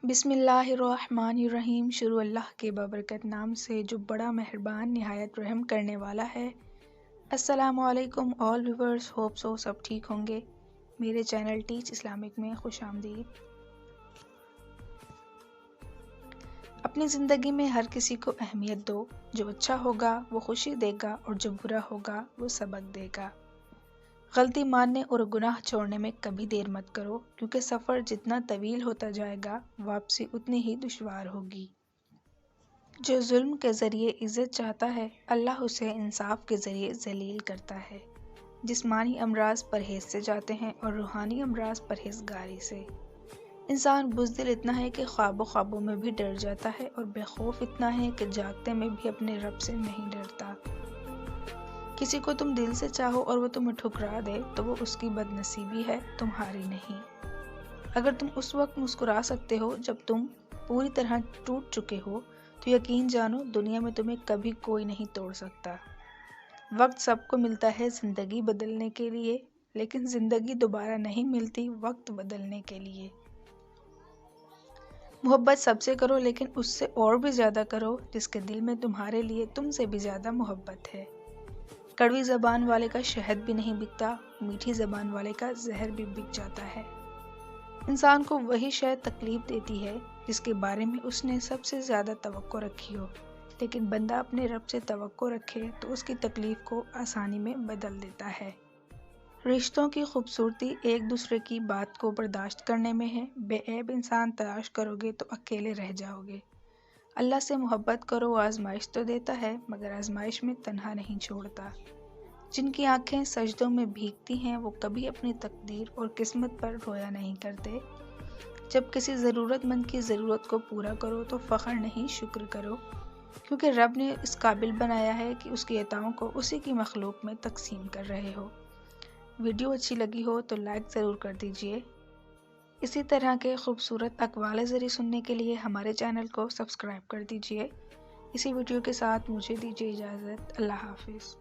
बिस्मिल्लाहिर्रहमानिर्रहीम। शुरू अल्लाह के बाबरकत नाम से जो बड़ा मेहरबान निहायत रहम करने वाला है। अस्सलामु अलैकुम ऑल व्यूवर्स, होप सो सब ठीक होंगे। मेरे चैनल टीच इस्लामिक में खुश आमदीद। अपनी ज़िंदगी में हर किसी को अहमियत दो। जो अच्छा होगा वो खुशी देगा और जो बुरा होगा वो सबक देगा। गलती मानने और गुनाह छोड़ने में कभी देर मत करो, क्योंकि सफ़र जितना तवील होता जाएगा वापसी उतनी ही दुश्वार होगी। जो जुल्म के ज़रिए इज़्ज़त चाहता है, अल्लाह उसे इंसाफ के ज़रिए ज़लील करता है। जिस्मानी अमराज परहेज़ से जाते हैं और रूहानी अमराज परहेज़गारी से। इंसान बुज़दिल इतना है कि ख्वाबों में भी डर जाता है और बेखौफ इतना है कि जागते में भी अपने रब से नहीं डरता। किसी को तुम दिल से चाहो और वो तुम्हें ठुकरा दे तो वो उसकी बदनसीबी है, तुम्हारी नहीं। अगर तुम उस वक्त मुस्कुरा सकते हो जब तुम पूरी तरह टूट चुके हो, तो यकीन जानो दुनिया में तुम्हें कभी कोई नहीं तोड़ सकता। वक्त सबको मिलता है ज़िंदगी बदलने के लिए, लेकिन ज़िंदगी दोबारा नहीं मिलती वक्त बदलने के लिए। मोहब्बत सबसे करो, लेकिन उससे और भी ज़्यादा करो जिसके दिल में तुम्हारे लिए तुमसे भी ज़्यादा मोहब्बत है। कड़वी ज़बान वाले का शहद भी नहीं बिकता, मीठी ज़बान वाले का जहर भी बिक जाता है। इंसान को वही शय तकलीफ देती है जिसके बारे में उसने सबसे ज़्यादा तवक्को रखी हो, लेकिन बंदा अपने रब से तवक्को रखे तो उसकी तकलीफ को आसानी में बदल देता है। रिश्तों की खूबसूरती एक दूसरे की बात को बर्दाश्त करने में है। बेऐब इंसान तलाश करोगे तो अकेले रह जाओगे। अल्लाह से मोहब्बत करो, आजमाइश तो देता है मगर आजमाइश में तन्हा नहीं छोड़ता। जिनकी आंखें सजदों में भीगती हैं वो कभी अपनी तकदीर और किस्मत पर रोया नहीं करते। जब किसी ज़रूरतमंद की ज़रूरत को पूरा करो तो फ़ख्र नहीं शुक्र करो, क्योंकि रब ने इस काबिल बनाया है कि उसकी अताओं को उसी की मखलूक में तकसीम कर रहे हो। वीडियो अच्छी लगी हो तो लाइक ज़रूर कर दीजिए। इसी तरह के खूबसूरत अक़वाल ज़री सुनने के लिए हमारे चैनल को सब्सक्राइब कर दीजिए। इसी वीडियो के साथ मुझे दीजिए इजाज़त। अल्लाह हाफ़िज़।